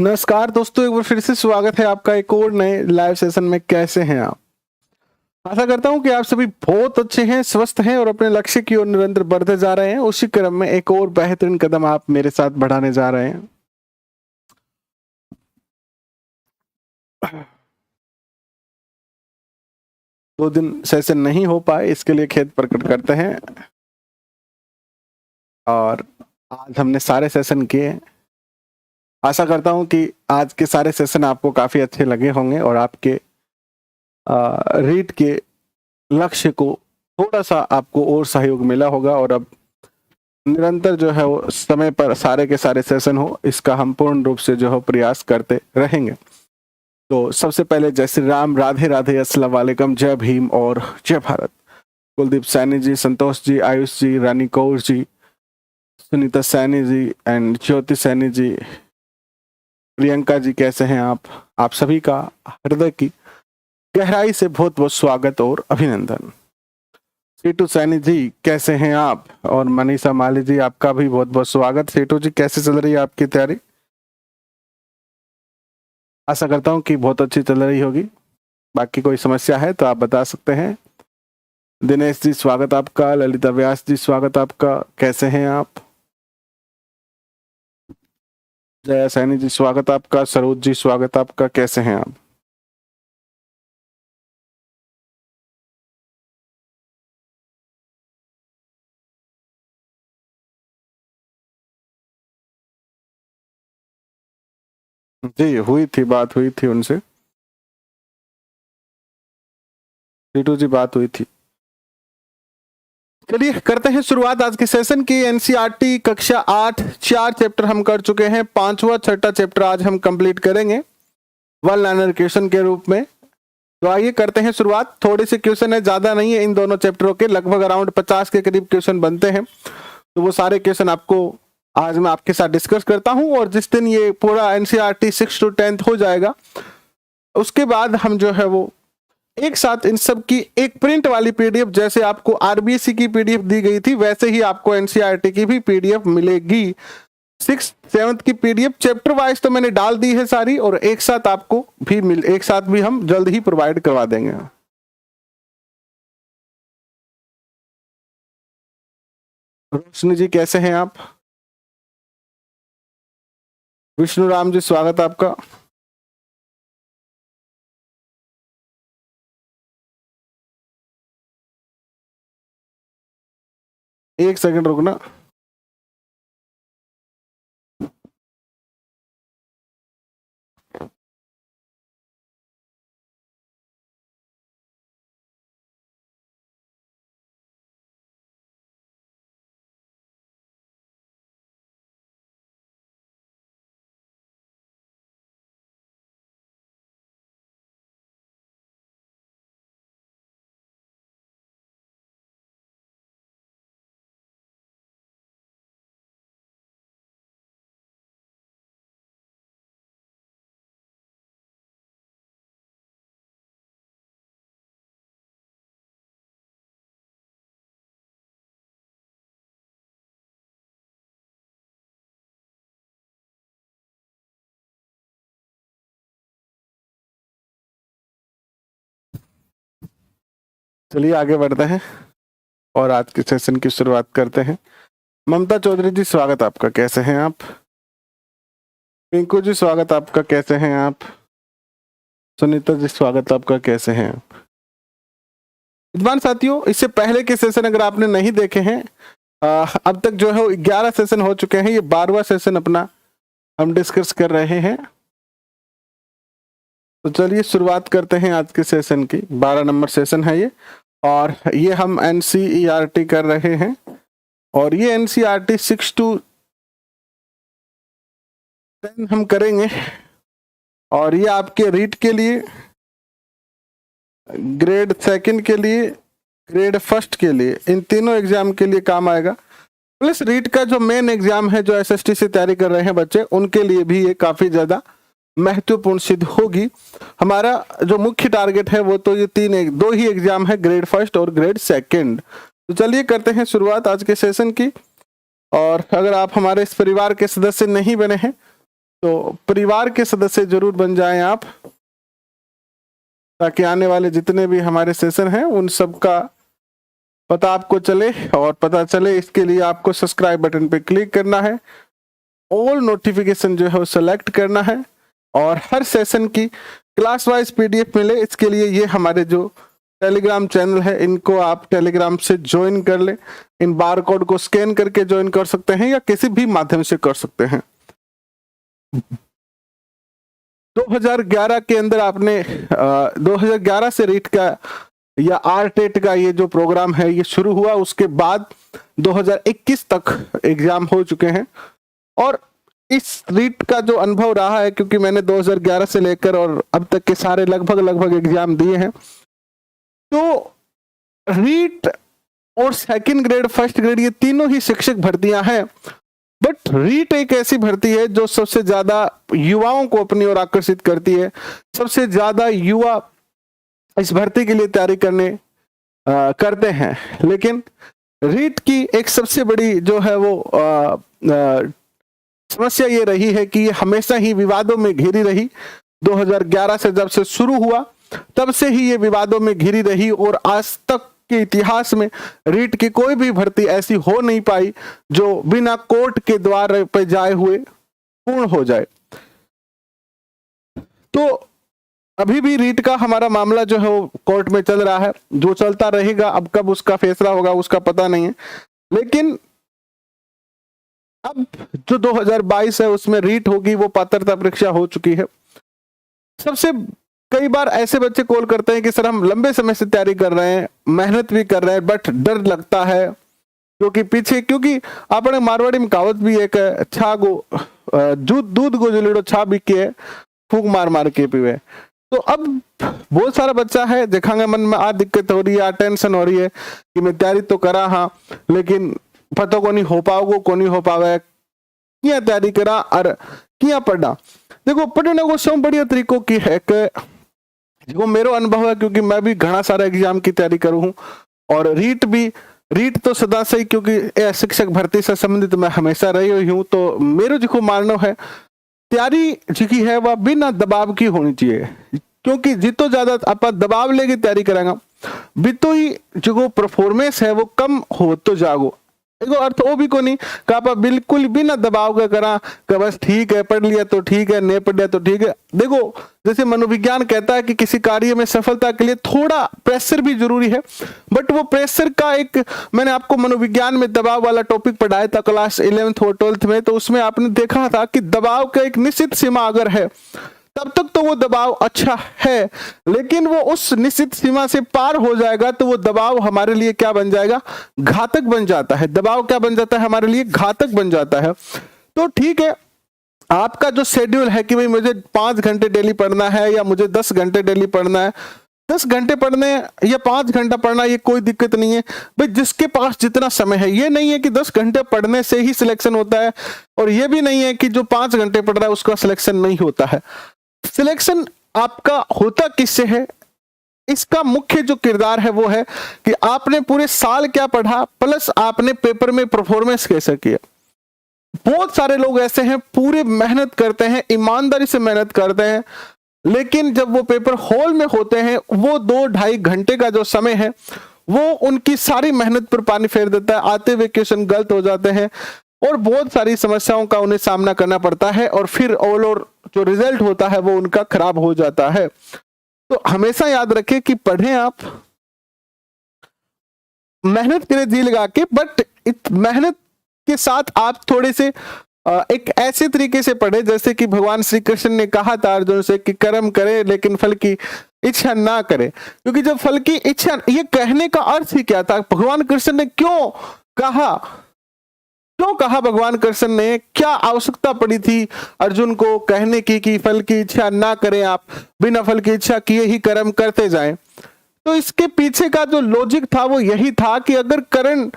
नमस्कार दोस्तों, एक बार फिर से स्वागत है आपका एक और नए लाइव सेशन में। कैसे हैं आप? आशा करता हूं कि आप सभी बहुत अच्छे हैं, स्वस्थ हैं और अपने लक्ष्य की ओर निरंतर बढ़ते जा रहे हैं। उसी क्रम में एक और बेहतरीन कदम आप मेरे साथ बढ़ाने जा रहे हैं। दो दिन सेशन नहीं हो पाए, इसके लिए खेद प्रकट करते हैं। और आज हमने सारे सेशन किए। आशा करता हूं कि आज के सारे सेशन आपको काफी अच्छे लगे होंगे और आपके रीड के लक्ष्य को थोड़ा सा आपको और सहयोग मिला होगा। और अब निरंतर जो है वो समय पर सारे के सारे सेशन हो, इसका हम पूर्ण रूप से जो है प्रयास करते रहेंगे। तो सबसे पहले जय श्री राम, राधे राधे, अस्सलाम वालेकुम, जय भीम और जय भारत। कुलदीप सैनी जी, संतोष जी, आयुष जी, रानी कौर जी, सुनीता सैनी जी एंड ज्योति सैनी जी, प्रियंका जी, कैसे हैं आप सभी का हृदय की गहराई से बहुत बहुत स्वागत और अभिनंदन। सीटू सैनी जी, कैसे हैं आप? और मनीषा माली जी, आपका भी बहुत बहुत स्वागत। सीटू जी, कैसे चल रही है आपकी तैयारी? आशा करता हूँ कि बहुत अच्छी चल रही होगी। बाकी कोई समस्या है तो आप बता सकते हैं। दिनेश जी, स्वागत आपका। ललिता व्यास जी, स्वागत आपका। कैसे हैं आप? जया सैनी जी, स्वागत आपका। सरोज जी, स्वागत आपका। कैसे हैं आप? जी, बात हुई थी उनसे। सीटू जी, बात हुई थी। चलिए करते हैं शुरुआत आज के सेशन की। एनसीईआरटी कक्षा 8 4 चैप्टर हम कर चुके हैं। 5वां 6ठा चैप्टर आज हम कंप्लीट करेंगे वन लाइनर क्वेश्चन के रूप में। तो आइए करते हैं शुरुआत। थोड़े से क्वेश्चन है, ज्यादा नहीं है इन दोनों चैप्टरों के, लगभग अराउंड 50 के करीब क्वेश्चन बनते हैं। तो वो सारे क्वेश्चन आपको आज मैं आपके साथ डिस्कस करता हूं। और जिस दिन ये पूरा एनसीईआरटी 6 to 10 हो जाएगा, उसके बाद हम जो है वो एक साथ इन सब की एक प्रिंट वाली पीडीएफ, जैसे आपको आरबीएससी की पीडीएफ दी गई थी वैसे ही आपको एनसीईआरटी की भी पीडीएफ मिलेगी। 6th 7th की पीडीएफ चैप्टर वाइज तो मैंने डाल दी है सारी, और एक साथ आपको भी एक साथ भी हम जल्द ही प्रोवाइड करवा देंगे। रोशनी जी, कैसे हैं आप? विष्णु राम जी, स्वागत आपका। एक सेकंड रुकना। चलिए आगे बढ़ते हैं और आज के सेशन की शुरुआत करते हैं। ममता चौधरी जी, स्वागत आपका। कैसे हैं आप? पिंकू जी, स्वागत आपका। कैसे हैं आप? सुनीता जी, स्वागत आपका। कैसे हैं आप? विद्वान साथियों, इससे पहले के सेशन अगर आपने नहीं देखे हैं, अब तक जो है 11 सेशन हो चुके हैं। ये 12वां सेशन अपना हम डिस्कस कर रहे हैं। तो चलिए शुरुआत करते हैं आज के सेशन की। 12 नंबर सेशन है ये, और ये हम एनसीईआरटी कर रहे हैं। और ये एनसीईआरटी 6 to 10 हम करेंगे। और ये आपके रीड के लिए, ग्रेड 2 के लिए, ग्रेड 1 के लिए, इन तीनों एग्जाम के लिए काम आएगा। प्लस रीड का जो मेन एग्जाम है, जो एसएसटी से तैयारी कर रहे हैं बच्चे, उनके लिए भी ये काफी ज्यादा महत्वपूर्ण सिद्ध होगी। हमारा जो मुख्य टारगेट है वो तो ये 2 ही एग्जाम है, ग्रेड 1 और ग्रेड 2। तो चलिए करते हैं शुरुआत आज के सेशन की। और अगर आप हमारे इस परिवार के सदस्य नहीं बने हैं तो परिवार के सदस्य जरूर बन जाएं आप, ताकि आने वाले जितने भी हमारे सेशन हैं उन सब का पता आपको चले। और पता चले इसके लिए आपको सब्सक्राइब बटन पे क्लिक करना है, ऑल नोटिफिकेशन जो है वो सेलेक्ट करना है, और हर सेशन की क्लास वाइज पीडीएफ मिले इसके लिए ये हमारे जो टेलीग्राम चैनल है इनको आप टेलीग्राम से ज्वाइन कर लें। इन बार कोड को स्कैन करके ज्वाइन कर सकते हैं या किसी भी माध्यम से कर सकते हैं। 2011 के अंदर आपने 2011 से रीट का या आरटेट का ये जो प्रोग्राम है ये शुरू हुआ, उसके बाद 2021 तक एग्जाम हो चुके हैं। और इस रीट का जो अनुभव रहा है, क्योंकि मैंने 2011 से लेकर और अब तक के सारे लगभग एग्जाम दिए हैं, तो रीट और सेकंड ग्रेड फर्स्ट ग्रेड ये तीनों ही शिक्षक भर्तियां हैं, बट रीट एक ऐसी भर्ती है जो सबसे ज्यादा युवाओं को अपनी ओर आकर्षित करती है। सबसे ज्यादा युवा इस भर्ती के लिए तैयारी करते हैं। लेकिन रीट की एक सबसे बड़ी जो है वो समस्या ये रही है कि ये हमेशा ही विवादों में घिरी रही। 2011 से जब से शुरू हुआ तब से ही ये विवादों में घिरी रही, और आज तक के इतिहास में रीट की कोई भी भर्ती ऐसी हो नहीं पाई जो बिना कोर्ट के द्वार पर जाए हुए पूर्ण हो जाए। तो अभी भी रीट का हमारा मामला जो है वो कोर्ट में चल रहा है, जो चलता रहेगा। अब कब उसका फैसला होगा उसका पता नहीं है, लेकिन अब जो 2022 है उसमें रीट होगी, वो पात्रता परीक्षा हो चुकी है। सबसे कई बार ऐसे बच्चे कॉल करते हैं कि सर हम लंबे समय से तैयारी कर रहे हैं, मेहनत भी कर रहे हैं, बट डर लगता है क्योंकि आपने मारवाड़ी में कहावत भी एक छा गो दूध गो जलेड़ो छा भी के फूक मार मार के पीवे। तो अब बहुत सारा बच्चा है देखेंगे मन में आ दिक्कत हो रही है, आ टेंशन हो रही है कि मैं तैयारी तो करा हाँ, लेकिन पता को नहीं हो पाओगो, को नहीं हो पावे, क्या तैयारी करा और क्या पढ़ना। देखो पढ़ने को सब बढ़िया तरीकों की है कि जो मेरा अनुभव है, क्योंकि मैं भी घना सारा एग्जाम की तैयारी करूँ हूँ, और रीट तो सदा से ही, क्योंकि शिक्षक भर्ती से संबंधित मैं हमेशा रही हुई हूँ, तो मेरे जो मानना है तैयारी जी है वह बिना दबाव की होनी चाहिए। क्योंकि जितो ज्यादा आप दबाव लेके तैयारी करेंगे बितो ही जो परफॉर्मेंस है वो कम हो तो जागो। देखो अर्थ वो भी को नहीं कि आप बिल्कुल बिना दबाव का करा कि बस ठीक है पढ़ लिया तो ठीक है, नहीं पढ़ लिया तो ठीक है। देखो जैसे मनोविज्ञान कहता है कि किसी कार्य में सफलता के लिए थोड़ा प्रेशर भी जरूरी है, बट वो प्रेशर का एक, मैंने आपको मनोविज्ञान में दबाव वाला टॉपिक पढ़ाया था क्लास 11th और 12th में, तो उसमें आपने देखा था कि दबाव का एक निश्चित सीमा अगर है तब तक तो वो दबाव अच्छा है, लेकिन वो उस निश्चित सीमा से पार हो जाएगा तो वो दबाव हमारे लिए क्या बन जाएगा, घातक बन जाता है। दबाव क्या बन जाता है, हमारे लिए घातक बन जाता है। तो ठीक है, आपका जो शेड्यूल है कि भाई मुझे 5 घंटे डेली पढ़ना है या मुझे 10 घंटे डेली पढ़ना है, 10 घंटे पढ़ने या 5 घंटा पढ़ना ये कोई दिक्कत नहीं है भाई, जिसके पास जितना समय है। ये नहीं है कि 10 घंटे पढ़ने से ही सिलेक्शन होता है, और ये भी नहीं है कि जो 5 घंटे पढ़ रहा है उसका सिलेक्शन नहीं होता है। सिलेक्शन आपका होता किससे है, इसका मुख्य जो किरदार है वो है कि आपने पूरे साल क्या पढ़ा, प्लस आपने पेपर में परफॉर्मेंस कैसा किया। बहुत सारे लोग ऐसे हैं पूरे मेहनत करते हैं, ईमानदारी से मेहनत करते हैं, लेकिन जब वो पेपर हॉल में होते हैं वो 2-2.5 घंटे का जो समय है वो उनकी सारी मेहनत पर पानी फेर देता है। आते हुए क्वेश्चन गलत हो जाते हैं और बहुत सारी समस्याओं का उन्हें सामना करना पड़ता है, और फिर ऑल ओवर जो रिजल्ट होता है वो उनका खराब हो जाता है। तो हमेशा याद रखें कि पढ़ें, आप मेहनत करें जी लगा के, बट मेहनत के साथ आप थोड़े से एक ऐसे तरीके से पढ़े जैसे कि भगवान श्री कृष्ण ने कहा था अर्जुन से कि कर्म करे लेकिन फल की इच्छा ना करे। क्योंकि जब फल की इच्छा, ये कहने का अर्थ ही क्या था, भगवान कृष्ण ने क्यों कहा भगवान कृष्ण ने, क्या आवश्यकता पड़ी थी अर्जुन को कहने की कि फल की इच्छा ना करें, आप बिना फल की इच्छा किए ही कर्म करते जाएं। तो इसके पीछे का जो लॉजिक था वो यही था कि अगर करण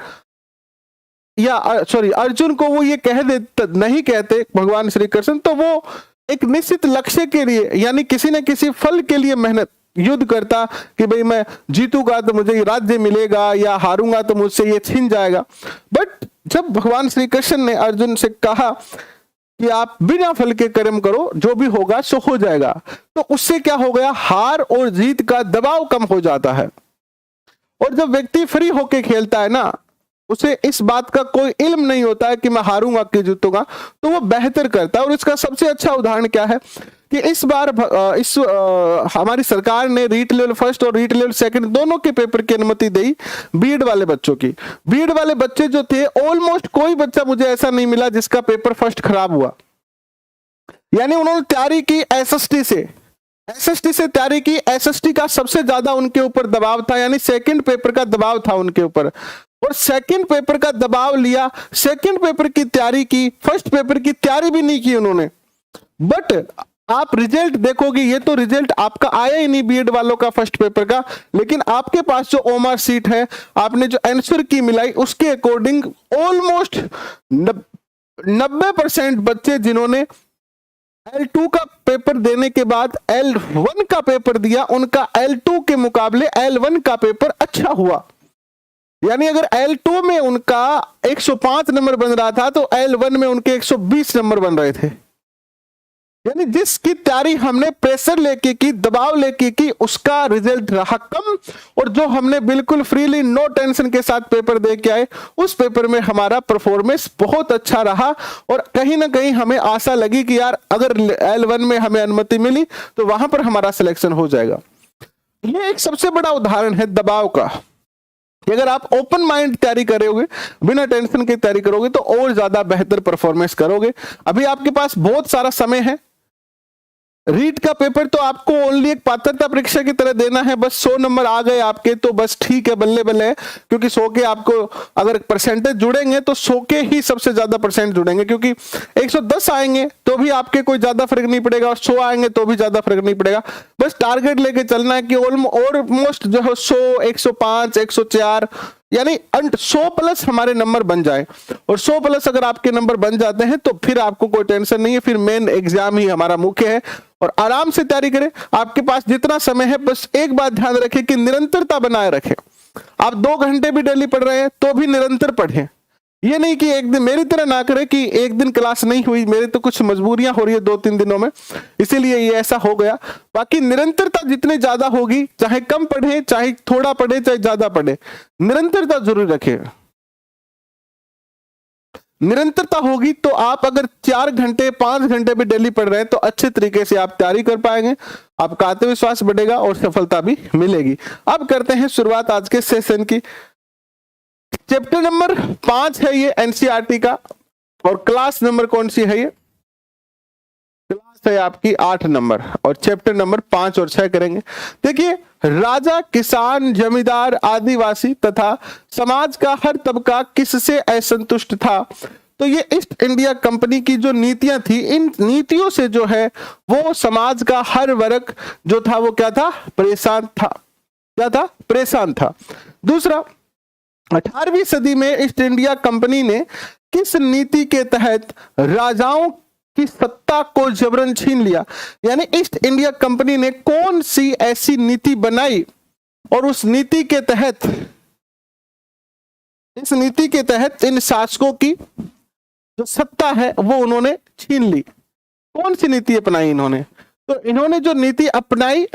या अर्जुन को वो ये कह देते, नहीं कहते भगवान श्री कृष्ण, तो वो एक निश्चित लक्ष्य के लिए यानी किसी न किसी फल के लिए मेहनत युद्ध करता कि भाई मैं जीतूंगा तो मुझे राज्य मिलेगा या हारूंगा तो मुझसे ये छीन जाएगा। बट जब भगवान श्री कृष्ण ने अर्जुन से कहा कि आप बिना फल के कर्म करो, जो भी होगा सो हो जाएगा। तो उससे क्या हो गया, हार और जीत का दबाव कम हो जाता है। और जब व्यक्ति फ्री होके खेलता है ना, उसे इस बात का कोई इल्म नहीं होता है कि मैं हारूंगा कि जीतूंगा, तो वो बेहतर करता है। और इसका सबसे अच्छा उदाहरण क्या है कि इस बार हमारी सरकार ने रीट लेवल फर्स्ट और रीट लेवल सेकंड दोनों के पेपर की अनुमति दी बीएड वाले बच्चों की। बीएड वाले बच्चे जो थे, ऑलमोस्ट कोई बच्चा मुझे ऐसा नहीं मिला जिसका पेपर फर्स्ट खराब हुआ। यानी उन्होंने तैयारी की एसएसटी से तैयारी की। एसएसटी का सबसे ज्यादा उनके ऊपर दबाव था, यानी सेकंड पेपर का दबाव था उनके ऊपर, और सेकंड पेपर का दबाव लिया, सेकंड पेपर की तैयारी की, फर्स्ट पेपर की तैयारी भी नहीं की उन्होंने। बट आप रिजल्ट देखोगे, ये तो रिजल्ट आपका आया ही नहीं बीएड वालों का फर्स्ट पेपर का, लेकिन आपके पास जो ओमार सीट है, आपने जो आंसर की मिलाई, उसके अकॉर्डिंग ऑलमोस्ट 90% बच्चे जिन्होंने L2 का पेपर देने के बाद L1 का पेपर दिया, उनका L2 के मुकाबले L1 का पेपर अच्छा हुआ। यानी अगर L2 में उनका 105 नंबर बन रहा था, तो L1 में उनके 120 नंबर बन रहे थे। यानी जिसकी तैयारी हमने प्रेशर लेके की, दबाव लेके की, उसका रिजल्ट रहा कम, और जो हमने बिल्कुल फ्रीली नो टेंशन के साथ पेपर दे के आए, उस पेपर में हमारा परफॉर्मेंस बहुत अच्छा रहा। और कहीं ना कहीं हमें आशा लगी कि यार अगर L1 में हमें अनुमति मिली तो वहां पर हमारा सिलेक्शन हो जाएगा। ये एक सबसे बड़ा उदाहरण है दबाव का, कि अगर आप ओपन माइंड तैयारी करोगे, बिना टेंशन की तैयारी करोगे, तो और ज्यादा बेहतर परफॉर्मेंस करोगे। अभी आपके पास बहुत सारा समय है। रीट का पेपर तो आपको ओनली एक पात्रता परीक्षा की तरह देना है, बस 100 नंबर आ गए आपके तो बस ठीक है, बल्ले बल्ले है। क्योंकि 100 के आपको अगर परसेंटेज जुड़ेंगे तो 100 के ही सबसे ज्यादा परसेंट जुड़ेंगे, क्योंकि 110 आएंगे तो भी आपके कोई ज्यादा फर्क नहीं पड़ेगा, और 100 आएंगे तो भी ज्यादा फर्क नहीं पड़ेगा। बस टारगेट लेके चलना है कि ऑलमोस्ट जो है 100, 105, 104, यानी 100 प्लस हमारे नंबर बन जाए। और 100 प्लस अगर आपके नंबर बन जाते हैं तो फिर आपको कोई टेंशन नहीं है, फिर मेन एग्जाम ही हमारा मुख्य है। और आराम से तैयारी करें, आपके पास जितना समय है, बस एक बात ध्यान रखें कि निरंतरता बनाए रखें। आप 2 घंटे भी डेली पढ़ रहे हैं तो भी निरंतर पढ़ें। ये नहीं कि एक दिन मेरी तरह ना करें कि एक दिन क्लास नहीं हुई, मेरे तो कुछ मजबूरियां हो रही है 2-3 दिनों में, इसीलिए ये ऐसा हो गया। बाकी निरंतरता जितनी ज्यादा होगी, चाहे कम पढ़े, चाहे थोड़ा पढ़े, चाहे ज्यादा पढ़े, निरंतरता जरूर रखें। निरंतरता होगी तो आप अगर 4 घंटे 5 घंटे भी डेली पढ़ रहे हैं तो अच्छे तरीके से आप तैयारी कर पाएंगे, आपका आत्मविश्वास बढ़ेगा और सफलता भी मिलेगी। अब करते हैं शुरुआत आज के सेशन की। चैप्टर नंबर 5 है ये एनसीईआरटी का, और क्लास नंबर कौन सी है ये? क्लास है आपकी 8 नंबर, और चैप्टर नंबर 5 और 6 करेंगे। देखिए, राजा, किसान, जमींदार, आदिवासी तथा समाज का हर तबका किससे असंतुष्ट था? तो ये ईस्ट इंडिया कंपनी की जो नीतियां थी, इन नीतियों से जो है वो समाज का हर वर्ग जो था वो क्या था? परेशान था। क्या था? परेशान था। दूसरा, 18वीं सदी में ईस्ट इंडिया कंपनी ने किस नीति के तहत राजाओं की सत्ता को जबरन छीन लिया? यानी ईस्ट इंडिया कंपनी ने कौन सी ऐसी नीति बनाई और उस नीति के तहत, इस नीति के तहत इन शासकों की जो सत्ता है वो उन्होंने छीन ली? कौन सी नीति अपनाई इन्होंने? तो इन्होंने जो नीति अपनाई,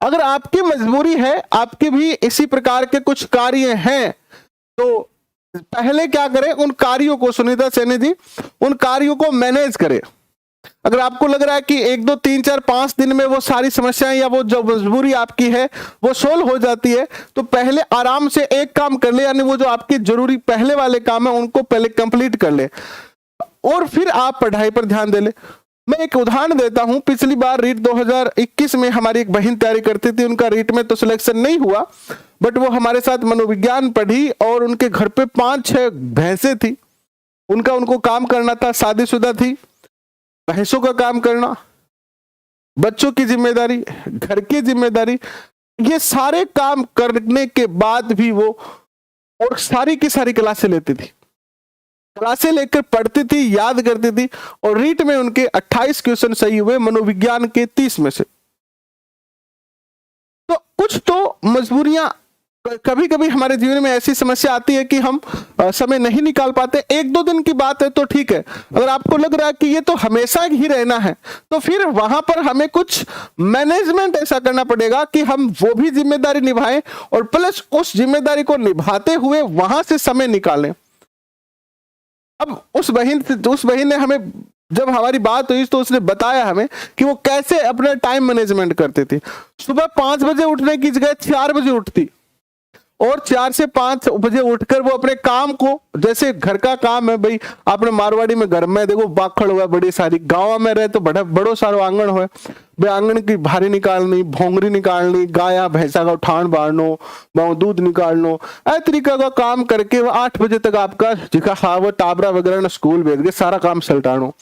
अगर आपकी मजबूरी है, आपके भी इसी प्रकार के कुछ कार्य हैं, तो पहले क्या करें, उन कार्यों को, सुनीता सैनी जी, उन कार्यों को मैनेज करें। अगर आपको लग रहा है कि 1, 2, 3, 4, 5 दिन में वो सारी समस्याएं या वो जो मजबूरी आपकी है वो सोल्व हो जाती है, तो पहले आराम से एक काम कर ले, यानी वो जो आपके जरूरी पहले वाले काम है उनको पहले कंप्लीट कर ले, और फिर आप पढ़ाई पर ध्यान दे ले। मैं एक उदाहरण देता हूं, पिछली बार रीट 2021 में हमारी एक बहन तैयारी करती थी, उनका रीट में तो सिलेक्शन नहीं हुआ, बट वो हमारे साथ मनोविज्ञान पढ़ी, और उनके घर पे 5-6 भैंसें थी, उनको काम करना था, शादीशुदा थी, भैंसों का काम करना, बच्चों की जिम्मेदारी, घर की जिम्मेदारी, ये सारे काम करने के बाद भी वो और सारी की सारी क्लासें लेती थी, क्लासें लेकर पढ़ती थी, याद करती थी, और रीट में उनके 28 क्वेश्चन सही हुए मनोविज्ञान के 30 में से। तो कुछ तो मजबूरियां कभी कभी हमारे जीवन में ऐसी समस्या आती है कि हम समय नहीं निकाल पाते। एक दो दिन की बात है तो ठीक है, अगर आपको लग रहा है कि ये तो हमेशा ही रहना है, तो फिर वहां पर हमें कुछ मैनेजमेंट ऐसा करना पड़ेगा कि हम वो भी जिम्मेदारी निभाएं और प्लस उस जिम्मेदारी को निभाते हुए वहां से समय निकालें। अब उस बहन ने हमें, जब हमारी बात हुई तो उसने बताया हमें कि वो कैसे अपना टाइम मैनेजमेंट करती थी। सुबह 5 बजे उठने की जगह 4 बजे उठती और 4 से 5 बजे उठकर वो अपने काम को, जैसे घर का काम है भाई, आपने मारवाड़ी में घर में देखो बाखड़ हुआ बड़ी सारी, गाँव में रहे तो बड़ो सारो आंगन हुआ भाई, आंगन की भारी निकालनी, भोंगरी निकालनी, गाया भैंसा का उठान बारनो, दूध निकालनो, ऐ तरीका का काम करके वो 8 बजे तक आपका जिका खाव टाबरा वगैरह स्कूल भेज के सारा काम सलटानो।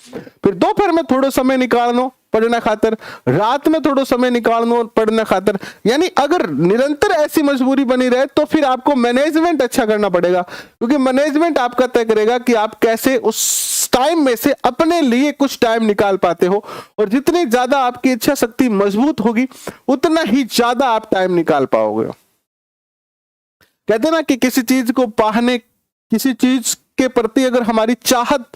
फिर दोपहर में थोड़ा समय निकालनो पढ़ने खातर, रात में थोड़ा समय निकालनो पढ़ने खातर। यानी अगर निरंतर ऐसी मजबूरी बनी रहे तो फिर आपको मैनेजमेंट अच्छा करना पड़ेगा, क्योंकि मैनेजमेंट आपका तय करेगा कि आप कैसे उस टाइम में से अपने लिए कुछ टाइम निकाल पाते हो। और जितनी ज्यादा आपकी इच्छा शक्ति मजबूत होगी उतना ही ज्यादा आप टाइम निकाल पाओगे। कहते ना कि किसी चीज को पाने, किसी चीज के प्रति अगर हमारी चाहत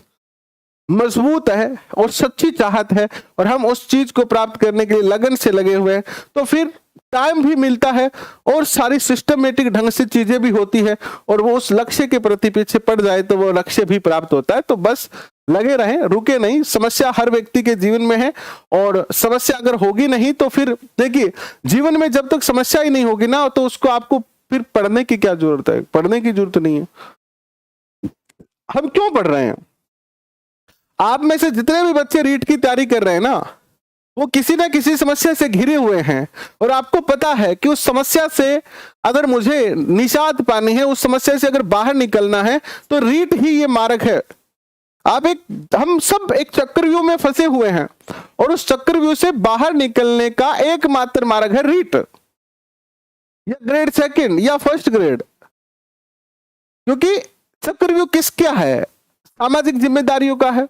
मजबूत है और सच्ची चाहत है और हम उस चीज को प्राप्त करने के लिए लगन से लगे हुए हैं, तो फिर टाइम भी मिलता है और सारी सिस्टमेटिक ढंग से चीजें भी होती है और वो उस लक्ष्य के प्रति पीछे पड़ जाए तो वो लक्ष्य भी प्राप्त होता है। तो बस लगे रहें, रुके नहीं। समस्या हर व्यक्ति के जीवन में है और समस्या अगर होगी नहीं तो फिर देखिए, जीवन में जब तक समस्या ही नहीं होगी ना तो उसको आपको फिर पढ़ने की क्या जरूरत है? पढ़ने की जरूरत नहीं है। हम क्यों पढ़ रहे हैं? आप में से जितने भी बच्चे रीट की तैयारी कर रहे हैं ना, वो किसी ना किसी समस्या से घिरे हुए हैं और आपको पता है कि उस समस्या से अगर मुझे निजात पानी है, उस समस्या से अगर बाहर निकलना है तो रीट ही ये मार्ग है। हम सब एक चक्रव्यूह में फंसे हुए हैं और उस चक्रव्यूह से बाहर निकलने का एकमात्र मार्ग है रीट, या ग्रेड सेकंड या फर्स्ट ग्रेड। क्योंकि चक्रव्यूह किस क्या है? सामाजिक जिम्मेदारियों का है,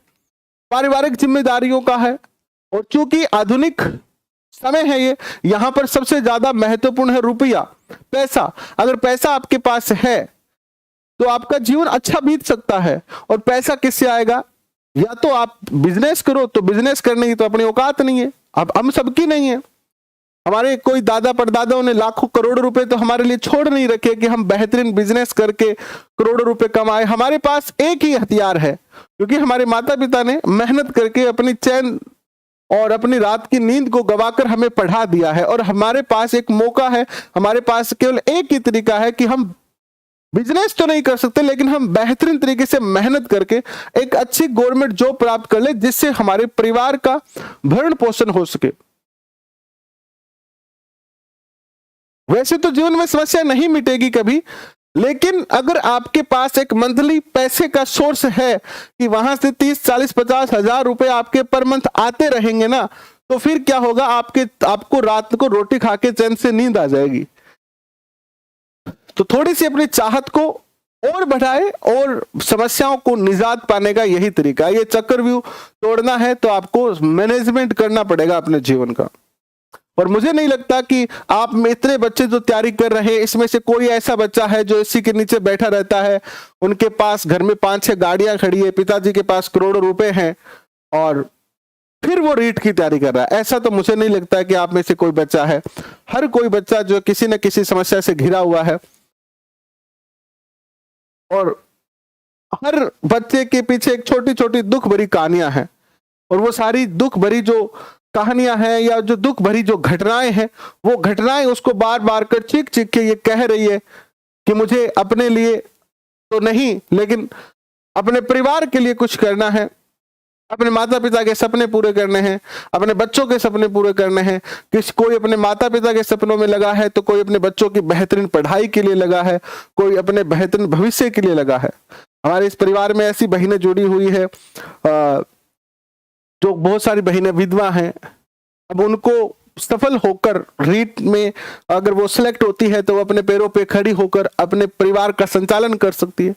पारिवारिक जिम्मेदारियों का है। और चूंकि आधुनिक समय है ये, यहां पर सबसे ज्यादा महत्वपूर्ण है रुपया, पैसा। अगर पैसा आपके पास है तो आपका जीवन अच्छा बीत सकता है। और पैसा किससे आएगा? या तो आप बिजनेस करो, तो बिजनेस करने की तो अपनी औकात नहीं है, अब हम सबकी नहीं है। हमारे कोई दादा परदादाओं ने लाखों करोड़ों रुपए तो हमारे लिए छोड़ नहीं रखे कि हम बेहतरीन बिजनेस करके करोड़ों रुपए कमाए। हमारे पास एक ही हथियार है, क्योंकि हमारे माता पिता ने मेहनत करके अपनी चैन और अपनी रात की नींद को गवाकर हमें पढ़ा दिया है। और हमारे पास एक मौका है, हमारे पास केवल एक ही तरीका है कि हम बिजनेस तो नहीं कर सकते, लेकिन हम बेहतरीन तरीके से मेहनत करके एक अच्छी गवर्नमेंट जॉब प्राप्त कर ले, जिससे हमारे परिवार का भरण पोषण हो सके। वैसे तो जीवन में समस्या नहीं मिटेगी कभी, लेकिन अगर आपके पास एक मंथली पैसे का सोर्स है कि वहां से 30, 40, 50 हजार रुपए आपके पर मंथ आते रहेंगे ना, तो फिर क्या होगा? आपको रात को रोटी खा के चैन से नींद आ जाएगी। तो थोड़ी सी अपनी चाहत को और बढ़ाए और समस्याओं को निजात पाने का यही तरीका है। ये चक्रव्यूह तोड़ना है तो आपको मैनेजमेंट करना पड़ेगा अपने जीवन का। और मुझे नहीं लगता कि आप में इतने बच्चे जो तैयारी कर रहे हैं, इसमें से कोई ऐसा बच्चा है जो एसी के नीचे बैठा रहता है, उनके पास घर में 5-6 गाड़ियां खड़ी है, पिताजी के पास करोड़ों रुपए हैं और फिर वो रीट की तैयारी कर रहा है। ऐसा तो मुझे नहीं लगता कि आप में से कोई बच्चा है। हर कोई बच्चा जो किसी न किसी समस्या से घिरा हुआ है और हर बच्चे के पीछे एक छोटी छोटी दुख भरी कहानियां हैं। और वो सारी दुख भरी जो कहानियां हैं या जो दुख भरी जो घटनाएं हैं, वो घटनाएं उसको बार बार कर चीख चीख के ये कह रही है कि मुझे अपने लिए तो नहीं, लेकिन अपने परिवार के लिए कुछ करना है, अपने माता पिता के सपने पूरे करने हैं, अपने बच्चों के सपने पूरे करने हैं। कोई अपने माता पिता के सपनों में लगा है, तो कोई अपने बच्चों की बेहतरीन पढ़ाई के लिए लगा है, कोई अपने बेहतरीन भविष्य के लिए लगा है। हमारे इस परिवार में ऐसी बहनें जुड़ी हुई है जो बहुत सारी बहनें विधवा हैं। अब उनको सफल होकर रीट में अगर वो सिलेक्ट होती है तो वो अपने पैरों पे खड़ी होकर अपने परिवार का संचालन कर सकती है।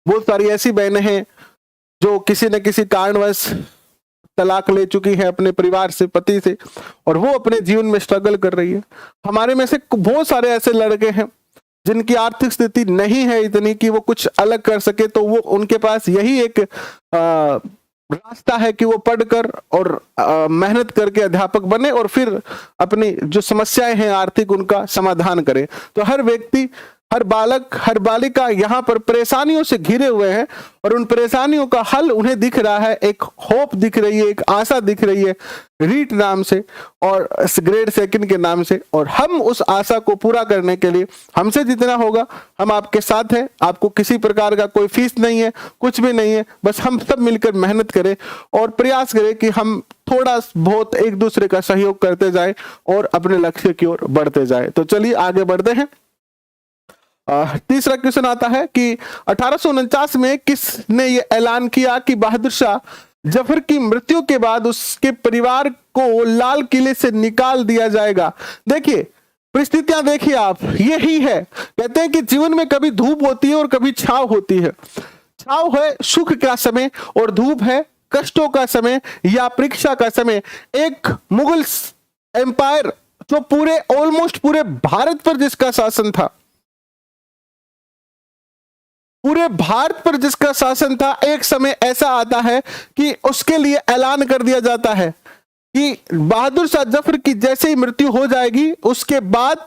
बहुत सारी ऐसी बहनें हैं जो किसी न किसी कारणवश तलाक ले चुकी है अपने परिवार से, पति से, और वो अपने जीवन में स्ट्रगल कर रही है। हमारे में से बहुत सारे ऐसे लड़के हैं जिनकी आर्थिक स्थिति नहीं है इतनी कि वो कुछ अलग कर सके, तो वो उनके पास यही एक रास्ता है कि वो पढ़कर और मेहनत करके अध्यापक बने और फिर अपनी जो समस्याएं हैं आर्थिक उनका समाधान करे। तो हर व्यक्ति, हर बालक, हर बालिका यहाँ पर परेशानियों से घिरे हुए हैं और उन परेशानियों का हल उन्हें दिख रहा है, एक होप दिख रही है, एक आशा दिख रही है रीट नाम से और ग्रेड सेकंड के नाम से। और हम उस आशा को पूरा करने के लिए हमसे जितना होगा हम आपके साथ हैं। आपको किसी प्रकार का कोई फीस नहीं है, कुछ भी नहीं है, बस हम सब मिलकर मेहनत करें और प्रयास करें कि हम थोड़ा बहुत एक दूसरे का सहयोग करते जाएं और अपने लक्ष्य की ओर बढ़ते जाएं। तो चलिए आगे बढ़ते हैं। तीसरा क्वेश्चन आता है कि 1849 में किसने ये ऐलान किया कि बहादुर शाह जफर की मृत्यु के बाद उसके परिवार को लाल किले से निकाल दिया जाएगा। देखिए परिस्थितियां देखिए आप, यही है, कहते हैं कि जीवन में कभी धूप होती है और कभी छाव होती है। छाव है सुख का समय और धूप है कष्टों का समय या परीक्षा का समय। एक मुगल एम्पायर जो पूरे ऑलमोस्ट पूरे भारत पर जिसका शासन था, पूरे भारत पर जिसका शासन था, एक समय ऐसा आता है कि उसके लिए ऐलान कर दिया जाता है कि बहादुर शाह जफर की जैसे ही मृत्यु हो जाएगी उसके बाद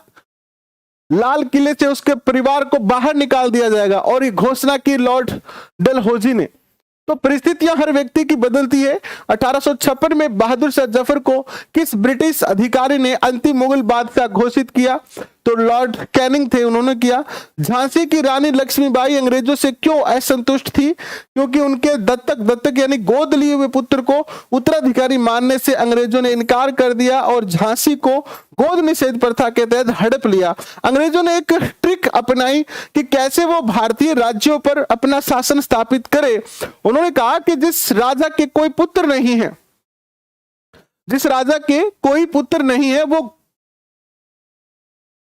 लाल किले से उसके परिवार को बाहर निकाल दिया जाएगा। और ये घोषणा की लॉर्ड डलहौजी ने। तो परिस्थितियां हर व्यक्ति की बदलती है। 1856 में बहादुर शाह जफर को किस ब्रिटिश अधिकारी ने अंतिम मुगल बादशाह घोषित किया? तो लॉर्ड कैनिंग थे, उन्होंने किया। झांसी की रानी लक्ष्मीबाई अंग्रेजों से क्यों असंतुष्ट थी? क्योंकि उनके दत्तक यानी गोद लिए हुए पुत्र को उत्तराधिकारी मानने से अंग्रेजों ने इनकार कर दिया और झांसी को गोद निषेध प्रथा के तहत हड़प लिया। अंग्रेजों ने एक ट्रिक अपनाई कि कैसे वो भारतीय राज्यों पर अपना शासन स्थापित करे। उन्होंने कहा कि जिस राजा के कोई पुत्र नहीं है, जिस राजा के कोई पुत्र नहीं है वो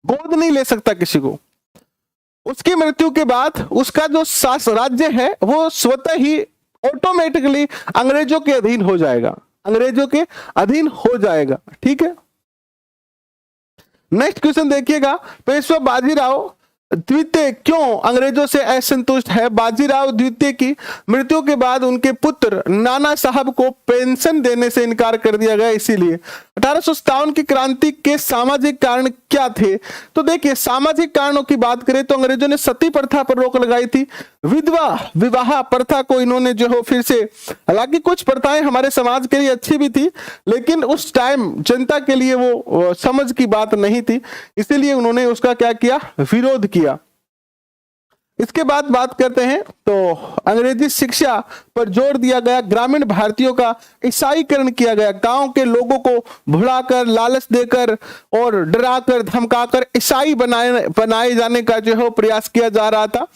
गोद नहीं ले सकता किसी को। उसकी मृत्यु के बाद उसका जो राज्य है वो स्वतः ही ऑटोमेटिकली अंग्रेजों के अधीन हो जाएगा, अंग्रेजों के अधीन हो जाएगा। ठीक है, नेक्स्ट क्वेश्चन देखिएगा। पेशवा बाजीराव द्वितीय क्यों अंग्रेजों से असंतुष्ट है? बाजीराव द्वितीय की मृत्यु के बाद उनके पुत्र नाना साहब को पेंशन देने से इनकार कर दिया गया, इसीलिए। 1857 की क्रांति के सामाजिक कारण क्या थे? तो देखिए सामाजिक कारणों की बात करें तो अंग्रेजों ने सती प्रथा पर रोक लगाई थी। विधवा विवाह प्रथा को इन्होंने जो है फिर से, हालांकि कुछ प्रथाएं हमारे समाज के लिए अच्छी भी थी लेकिन उस टाइम जनता के लिए वो समझ की बात नहीं थी, इसीलिए उन्होंने उसका क्या किया, विरोध किया। इसके बाद बात करते हैं तो अंग्रेजी शिक्षा पर जोर दिया गया। ग्रामीण भारतीयों का ईसाईकरण किया गया। गांव के लोगों को भुलाकर, लालच देकर और डराकर धमकाकर ईसाई बनाए जाने का जो है प्रयास किया जा रहा था।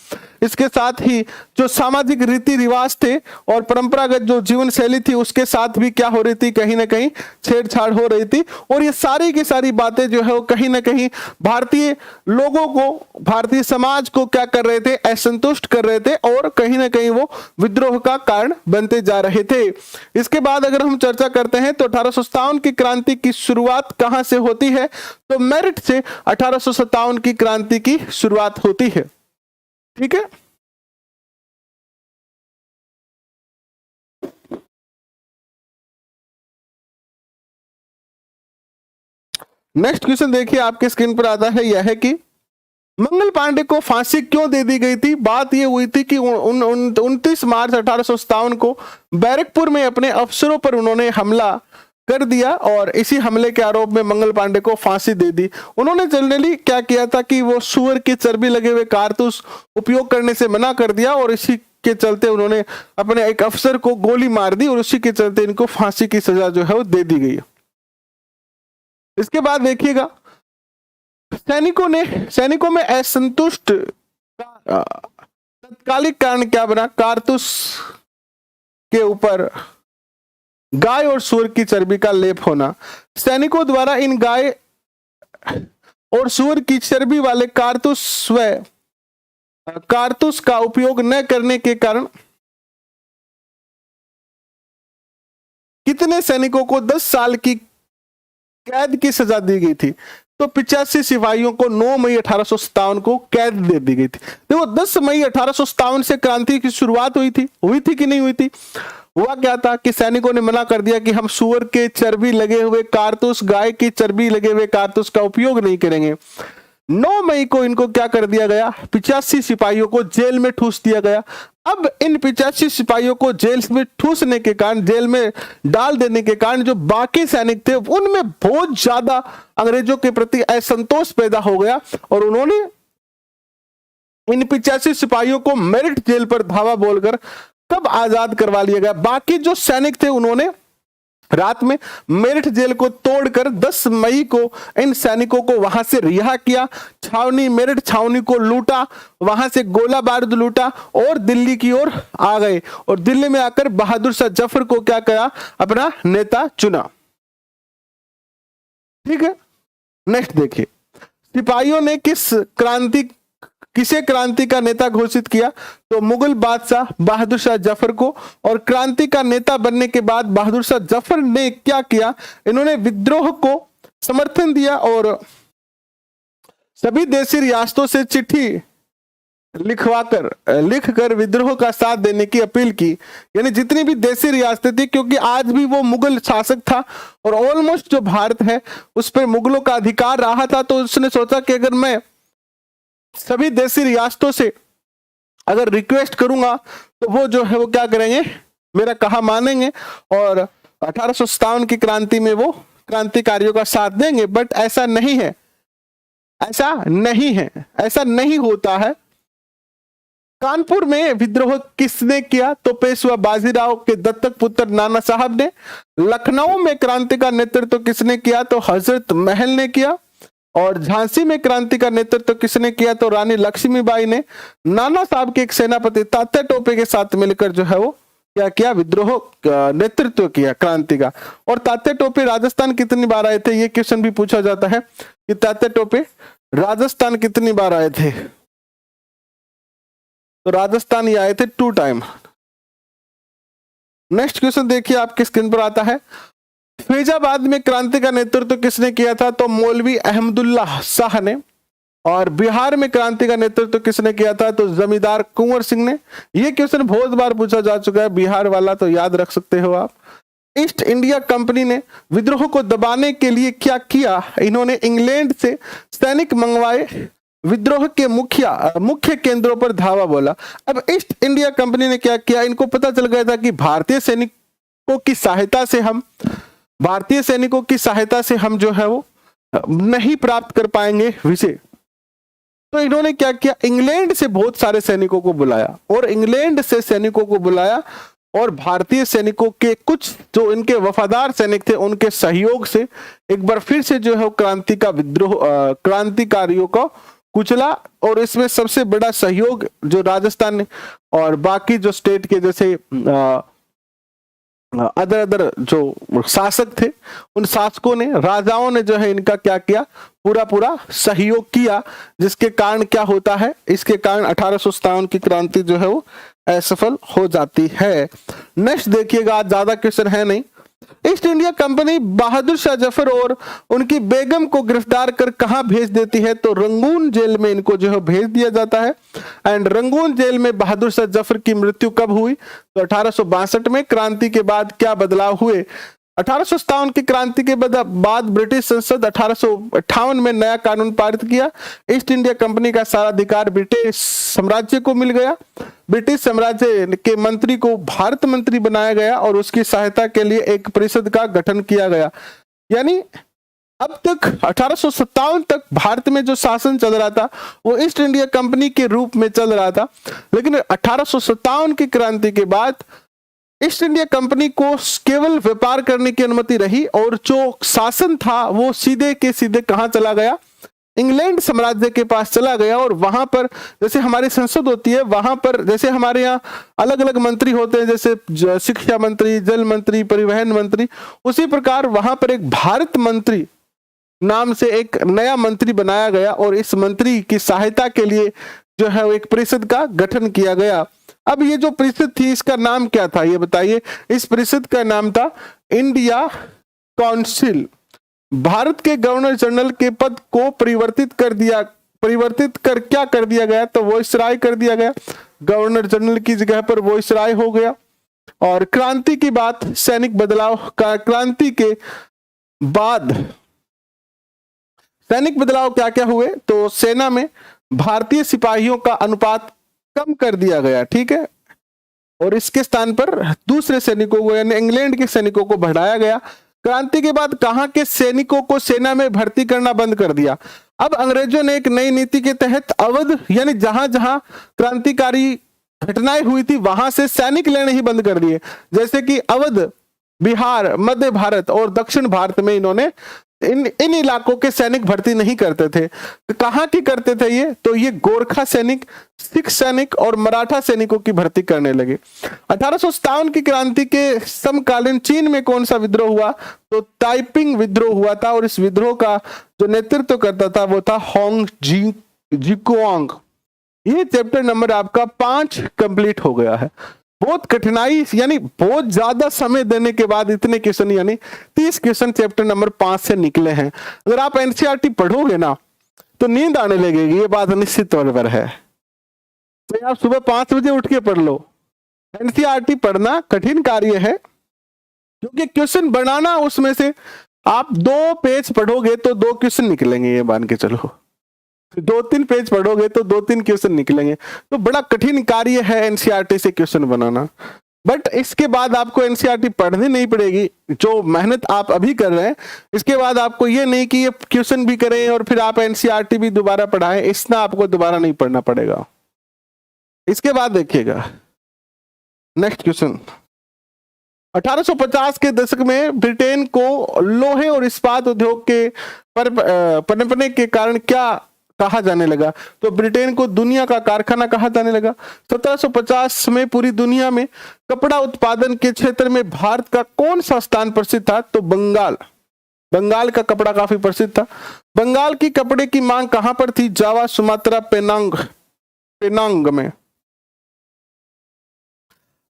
इसके साथ ही जो सामाजिक रीति रिवाज थे और परंपरागत जो जीवन शैली थी उसके साथ भी क्या हो रही थी, कहीं ना कहीं छेड़छाड़ हो रही थी। और ये सारी की सारी बातें जो है वो कहीं ना कहीं भारतीय लोगों को, भारतीय समाज को क्या कर रहे थे, असंतुष्ट कर रहे थे और कहीं ना कहीं वो विद्रोह का कारण बनते जा रहे थे। इसके बाद अगर हम चर्चा करते हैं तो 1857 की क्रांति की शुरुआत कहां से होती है? तो मेरठ से 1857 की क्रांति की शुरुआत होती है। ठीक है, नेक्स्ट क्वेश्चन देखिए आपके स्क्रीन पर आता है, यह है कि मंगल पांडे को फांसी क्यों दे दी गई थी? बात यह हुई थी कि 29 मार्च 1857 को बैरकपुर में अपने अफसरों पर उन्होंने हमला कर दिया और इसी हमले के आरोप में मंगल पांडे को फांसी दे दी। उन्होंने जनरली क्या किया था कि वो सुअर की चर्बी लगे हुए कारतूस उपयोग करने से मना कर दिया और इसी के चलते उन्होंने अपने एक अफसर को गोली मार दी और उसी के चलते इनको फांसी की सजा जो है वो दे दी गई। इसके बाद देखिएगा सैनिकों में असंतुष्ट तत्कालिक कारण क्या बना? कारतूस के ऊपर गाय और सूअर की चर्बी का लेप होना। सैनिकों द्वारा इन गाय और सूअर की चर्बी वाले कारतूस का उपयोग न करने के कारण कितने सैनिकों को 10 साल की कैद की सजा दी गई थी? तो 85 सिपाहियों को 9 मई 1857 को कैद दे दी गई थी। देखो 10 मई 1857 से क्रांति की शुरुआत हुई थी कि नहीं हुई थी? हुआ क्या था कि सैनिकों ने मना कर दिया कि हम सूअर के चर्बी लगे हुए कारतूस, गाय की चर्बी लगे हुए कारतूस का उपयोग नहीं करेंगे। 9 मई को इनको क्या कर दिया गया? 85 सिपाहियों को जेल में ठूस दिया गया। अब इन 85 सिपाहियों को जेल में ठूसने के कारण, जेल में डाल देने के कारण जो बाकी सैनिक थे उनमें बहुत ज्यादा अंग्रेजों के प्रति असंतोष पैदा हो गया और उन्होंने इन 85 सिपाहियों को मेरठ जेल पर धावा बोलकर कब आजाद करवा लिया गया। बाकी जो सैनिक थे उन्होंने रात में मेरठ जेल को तोड़कर 10 मई को इन सैनिकों को वहां से रिहा किया। मेरठ छावनी को लूटा, वहां से गोला बारूद लूटा और दिल्ली की ओर आ गए और दिल्ली में आकर बहादुर शाह जफर को क्या किया? अपना नेता चुना। ठीक है, नेक्स्ट देखिए, सिपाहियों ने किसे क्रांति का नेता घोषित किया? तो मुगल बादशाह बहादुर शाह जफर को। और क्रांति का नेता बनने के बाद बहादुर शाह जफर ने क्या किया? इन्होंने विद्रोह को समर्थन दिया और सभी देशी रियासतों से चिट्ठी लिखकर विद्रोह का साथ देने की अपील की। यानी जितनी भी देशी रियासतें थी, क्योंकि आज भी वो मुगल शासक था और ऑलमोस्ट जो भारत है उस पर मुगलों का अधिकार रहा था, तो उसने सोचा कि अगर मैं सभी देशी रियासतों से अगर रिक्वेस्ट करूंगा तो वो जो है वो क्या करेंगे? मेरा कहा मानेंगे और 1857 की क्रांति में वो क्रांतिकारियों का साथ देंगे। बट ऐसा नहीं है, ऐसा नहीं होता है। कानपुर में विद्रोह किसने किया? तो पेशवा बाजीराव के दत्तक पुत्र नाना साहब ने। लखनऊ में क्रांति का नेतृत्व किसने किया? तो हजरत महल ने किया। और झांसी में क्रांति का नेतृत्व किसने किया? तो रानी लक्ष्मीबाई ने। नाना साहब के एक सेनापति तात्या टोपे के साथ मिलकर जो है वो क्या किया? विद्रोह नेतृत्व किया क्रांति का। और तात्या टोपे राजस्थान कितनी बार आए थे? ये क्वेश्चन भी पूछा जाता है कि तात्या टोपे राजस्थान कितनी बार आए थे? तो राजस्थान ही आए थे 2 टाइम। नेक्स्ट क्वेश्चन देखिए आपके स्क्रीन पर आता है, फैजाबाद में क्रांति का नेतृत्व किसने किया था? तो मौलवी अहमदुल्लाह शाह ने। और बिहार में क्रांति का नेतृत्व किसने किया था? तो जमींदार कुंवर सिंह ने। यह क्वेश्चन बहुत बार पूछा जा चुका है, बिहार वाला तो याद रख सकते हो आप। ईस्ट इंडिया कंपनी ने विद्रोह को दबाने के लिए क्या किया? इन्होंने इंग्लैंड से सैनिक मंगवाए, विद्रोह के मुख्य केंद्रों पर धावा बोला। अब ईस्ट इंडिया कंपनी ने क्या किया? इनको पता चल गया था कि भारतीय सैनिकों की सहायता से हम जो है वो नहीं प्राप्त कर पाएंगे विजय। तो इन्होंने क्या किया? इंग्लैंड से बहुत सारे सैनिकों को बुलाया और भारतीय सैनिकों के कुछ जो इनके वफादार सैनिक थे उनके सहयोग से एक बार फिर से जो है क्रांतिकारियों को कुचला। और इसमें सबसे बड़ा सहयोग जो राजस्थान और बाकी जो स्टेट के जैसे अदर जो शासक थे उन शासकों ने, राजाओं ने जो है इनका क्या किया? पूरा सहयोग किया, जिसके कारण क्या होता है? इसके कारण 1857 की क्रांति जो है वो असफल हो जाती है। नेक्स्ट देखिएगा, आज ज्यादा क्वेश्चन है नहीं। East India company Bahadur Shah Zafar और उनकी बेगम को गिरफ्तार कर कहां भेज देती है? तो रंगून जेल में इनको जो है भेज दिया जाता है। एंड रंगून जेल में बहादुर शाह जफर की मृत्यु कब हुई? तो 1862 में। क्रांति के बाद क्या बदलाव हुए? 1857 की क्रांति के बाद ब्रिटिश संसद 1858 में नया कानून पारित किया। ईस्ट इंडिया कंपनी का सारा अधिकार ब्रिटिश साम्राज्य को मिल गया। ब्रिटिश साम्राज्य के मंत्री को भारत मंत्री बनाया गया और उसकी सहायता के लिए एक परिषद का गठन किया गया। यानी अब तक 1857 तक भारत में जो शासन चल रहा था वो ईस्ट इंडिया कंपनी के रूप में चल रहा था। लेकिन 1857 की क्रांति के बाद ईस्ट इंडिया कंपनी को केवल व्यापार करने की अनुमति रही और जो शासन था वो सीधे के सीधे कहां चला गया? इंग्लैंड साम्राज्य के पास चला गया। और वहां पर जैसे हमारी संसद होती है, वहां पर जैसे हमारे यहाँ अलग अलग मंत्री होते हैं, जैसे शिक्षा मंत्री, जल मंत्री, परिवहन मंत्री, उसी प्रकार वहां पर एक भारत मंत्री नाम से एक नया मंत्री बनाया गया और इस मंत्री की सहायता के लिए जो है एक परिषद का गठन किया गया। अब ये जो परिषद थी इसका नाम क्या था ये बताइए? इस परिषद का नाम था इंडिया काउंसिल। भारत के गवर्नर जनरल के पद को परिवर्तित कर क्या कर दिया गया, तो वायसराय कर दिया गया। गवर्नर जनरल की जगह पर वायसराय हो गया। और क्रांति की बात, सैनिक बदलाव का, क्रांति के बाद सैनिक बदलाव क्या क्या हुए, तो सेना में भारतीय सिपाहियों का अनुपात कम कर दिया गया, ठीक है, और इसके स्थान पर दूसरे सैनिकों को यानी इंग्लैंड के सैनिकों को बढ़ाया गया। क्रांति के बाद कहां के सैनिकों को सेना में भर्ती करना बंद कर दिया। अब अंग्रेजों ने एक नई नीति के तहत अवध यानी जहां जहां क्रांतिकारी घटनाएं हुई थी वहां से सैनिक लेने ही बंद कर दिए। जैसे कि अवध, बिहार, मध्य भारत और दक्षिण भारत में इन्होंने इन इलाकों के सैनिक भर्ती नहीं करते थे। तो कहां की करते थे ये, तो ये गोरखा सैनिक, सिख सैनिक और मराठा सैनिकों की भर्ती करने लगे। 1857 की क्रांति के समकालीन चीन में कौन सा विद्रोह हुआ, तो ताइपिंग विद्रोह हुआ था, और इस विद्रोह का जो नेतृत्व करता था वो था होंग जिकुआंग। ये चैप्टर नंबर आपका 5 कंप्लीट हो गया है। बहुत कठिनाई यानी बहुत ज्यादा समय देने के बाद इतने क्वेश्चन यानी 30 क्वेश्चन चैप्टर नंबर 5 से निकले हैं। अगर आप एनसीईआरटी पढ़ोगे ना तो नींद आने लगेगी, ये बात निश्चित तौर पर है। तो आप सुबह 5 बजे उठ के पढ़ लो। एनसीईआरटी पढ़ना कठिन कार्य है, क्योंकि क्वेश्चन बनाना, उसमें से आप 2 पेज पढ़ोगे तो 2 क्वेश्चन निकलेंगे, ये मान के चलो। 2-3 पेज पढ़ोगे तो 2-3 क्वेश्चन निकलेंगे। तो बड़ा कठिन कार्य है एनसीईआरटी से क्वेश्चन बनाना। बट इसके बाद आपको एनसीईआरटी पढ़नी नहीं पड़ेगी, जो मेहनत आप अभी कर रहे हैं। इसके बाद आपको ये नहीं कि ये क्वेश्चन भी करें और फिर आप एनसीईआरटी भी दोबारा पढ़ाएं, इतना आपको दोबारा नहीं पढ़ना पड़ेगा। इसके बाद देखिएगा नेक्स्ट क्वेश्चन। 1850 के दशक में ब्रिटेन को लोहे और इस्पात उद्योग के पनपने के कारण क्या कहा जाने लगा, तो ब्रिटेन को दुनिया का कारखाना कहा जाने लगा। 1750 में पूरी दुनिया में कपड़ा उत्पादन के क्षेत्र में भारत का कौन सा स्थान प्रसिद्ध था, तो बंगाल। बंगाल का कपड़ा काफी प्रसिद्ध था। बंगाल की कपड़े की मांग कहां पर थी, जावा, सुमात्रा, पेनांग में।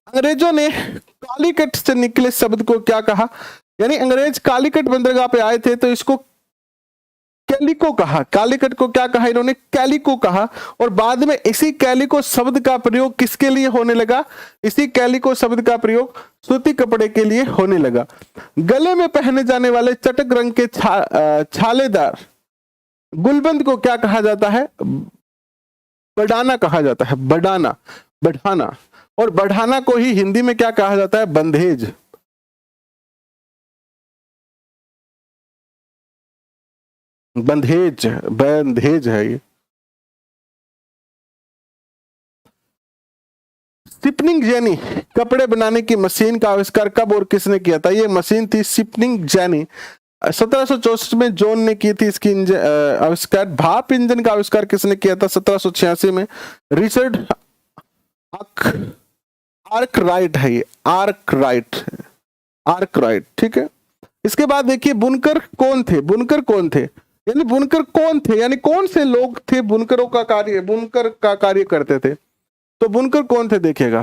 अंग्रेजों ने कालीकट से निकले शब्द को क्या कहा, यानी अंग्रेज कालीकट बंदरगाह पे आए थे तो इसको कैलिको कहा। कालीकट को क्या कहा इन्होंने, कैलिको कहा। और बाद में इसी कैलिको शब्द का प्रयोग किसके लिए होने लगा, इसी कैलिको शब्द का प्रयोग सूती कपड़े के लिए होने लगा। गले में पहने जाने वाले चटक रंग के छालेदार गुलबंद को क्या कहा जाता है, बडाना कहा जाता है। बढ़ाना। और बढ़ाना को ही हिंदी में क्या कहा जाता है, बंधेज। बंधेज है ये। स्पिनिंग जेनी कपड़े बनाने की मशीन का आविष्कार कब और किसने किया था, ये मशीन थी स्पिनिंग जेनी। 1764 में जॉन ने की थी इसकी आविष्कार। भाप इंजन का आविष्कार किसने किया था, 1786 में रिचर्ड आर्कराइट है ये, आर्कराइट, ठीक है। इसके बाद देखिए बुनकर कौन थे, यानी बुनकर कौन थे, यानी कौन से लोग थे बुनकर का कार्य करते थे, तो बुनकर कौन थे देखिएगा।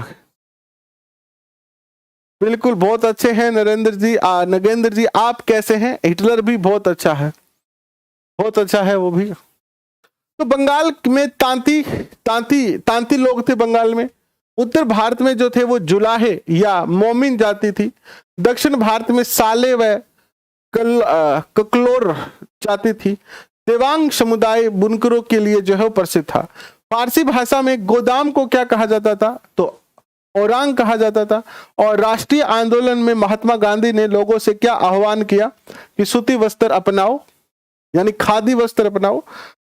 बिल्कुल बहुत अच्छे हैं नगेंद्र जी, आप कैसे हैं। हिटलर भी बहुत अच्छा है वो भी। तो बंगाल में तांती लोग थे बंगाल में। उत्तर भारत में जो थे वो जुलाहे या मोमिन जाति थी। दक्षिण भारत में साले व ककलोर जाति थी। देवांग समुदाय बुनकरों के लिए जो है प्रसिद्ध था। फारसी भाषा में गोदाम को क्या कहा जाता था, तो औरांग कहा जाता था। और राष्ट्रीय आंदोलन में महात्मा गांधी ने लोगों से क्या आह्वान किया कि सूती वस्त्र अपनाओ, यानी खादी वस्त्र अपनाओ।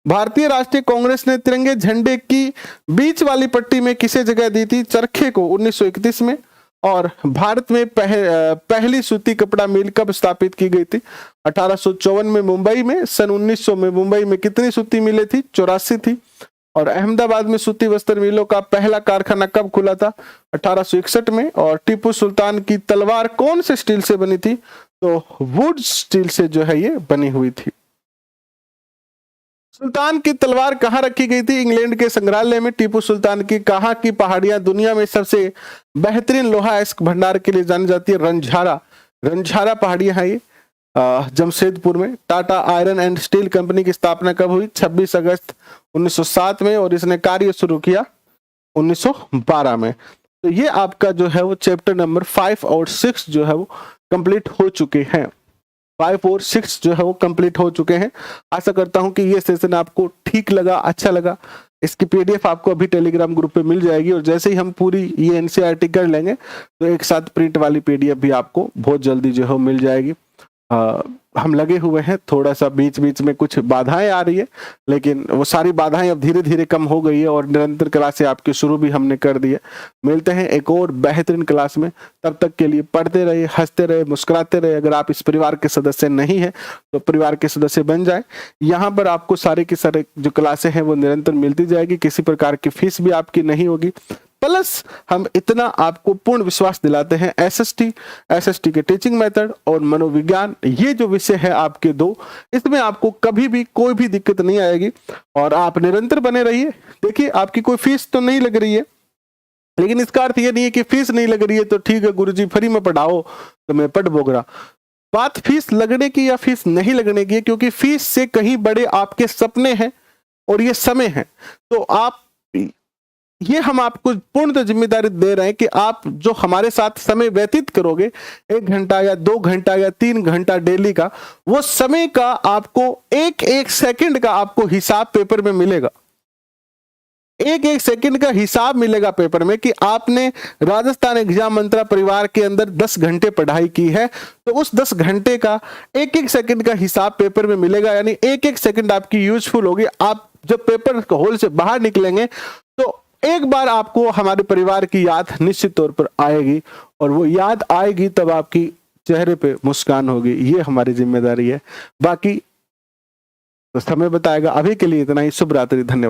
भारतीय राष्ट्रीय कांग्रेस ने तिरंगे झंडे की बीच वाली पट्टी में किसे जगह दी थी, चरखे को, 1931 में। और भारत में पहली सूती कपड़ा मिल कब स्थापित की गई थी, 1854 में मुंबई में। सन 1900 में मुंबई में कितनी सूती मिलें थी, 84 थी। और अहमदाबाद में सूती वस्त्र मिलों का पहला कारखाना कब खुला था, 1861 में। और टीपू सुल्तान की तलवार कौन से स्टील से बनी थी, तो वुड स्टील से जो है ये बनी हुई थी। सुल्तान की तलवार कहाँ रखी गई थी, इंग्लैंड के संग्रहालय में। टीपू सुल्तान की कहाँ की पहाड़ियां दुनिया में सबसे बेहतरीन लोहा अयस्क भंडार के लिए जानी जाती है, रंझारा पहाड़ियां हैं ये। जमशेदपुर में। Tata iron and steel company की स्थापना कब हुई? 26 अगस्त 1907 में, और इसने कार्य शुरू किया 1912 में। तो ये आपका जो है वो चैप्टर नंबर 5 और 6 जो है वो कंप्लीट हो चुके हैं। 5 और 6 जो है वो कंप्लीट हो चुके हैं। आशा करता हूं कि ये सेशन आपको ठीक लगा, अच्छा लगा। इसकी पीडीएफ आपको अभी टेलीग्राम ग्रुप पे मिल जाएगी, और जैसे ही हम पूरी ये एनसीईआरटी कर लेंगे तो एक साथ प्रिंट वाली पीडीएफ भी आपको बहुत जल्दी जो है मिल जाएगी। हम लगे हुए हैं, थोड़ा सा बीच बीच में कुछ बाधाएं आ रही है, लेकिन वो सारी बाधाएं अब धीरे धीरे कम हो गई है, और निरंतर क्लासें आपकी शुरू भी हमने कर दी है। मिलते हैं एक और बेहतरीन क्लास में, तब तक के लिए पढ़ते रहिए, हंसते रहे, मुस्कुराते रहे। अगर आप इस परिवार के सदस्य नहीं है तो परिवार के सदस्य बन जाए। यहाँ पर आपको सारे की सारे जो क्लासें हैं वो निरंतर मिलती जाएगी, किसी प्रकार की फीस भी आपकी नहीं होगी। प्लस हम इतना आपको पूर्ण विश्वास दिलाते हैं, एसएसटी के टीचिंग मेथड और मनोविज्ञान, ये जो विषय है आपके दो, इसमें आपको कभी भी कोई भी दिक्कत नहीं आएगी, और आप निरंतर बने रहिए। देखिए, आपकी कोई फीस तो नहीं लग रही है, लेकिन इसका अर्थ ये नहीं है कि फीस नहीं लग रही है तो ठीक है गुरुजी फ्री में पढ़ाओ तो मैं पढ़ बोगरा। बात फीस लगने की या फीस नहीं लगने की है, क्योंकि फीस से कहीं बड़े आपके सपने हैं और ये समय है। तो आप, ये हम आपको पूर्ण जिम्मेदारी दे रहे हैं कि आप जो हमारे साथ समय व्यतीत करोगे, 1 घंटा या 2 घंटा या 3 घंटा डेली का, वो समय का आपको एक एक सेकंड का आपको हिसाब पेपर में मिलेगा। एक एक सेकंड का हिसाब मिलेगा पेपर में कि आपने राजस्थान एग्जाम मंत्रा परिवार के अंदर 10 घंटे पढ़ाई की है, तो उस 10 घंटे का एक एक सेकंड का हिसाब पेपर में मिलेगा। यानी एक एक सेकंड आपकी यूजफुल होगी। आप जब पेपर हॉल से बाहर निकलेंगे तो एक बार आपको हमारे परिवार की याद निश्चित तौर पर आएगी, और वो याद आएगी तब आपकी चेहरे पे मुस्कान होगी। ये हमारी जिम्मेदारी है, बाकी तो समय बताएगा। अभी के लिए इतना ही। शुभ रात्रि, धन्यवाद।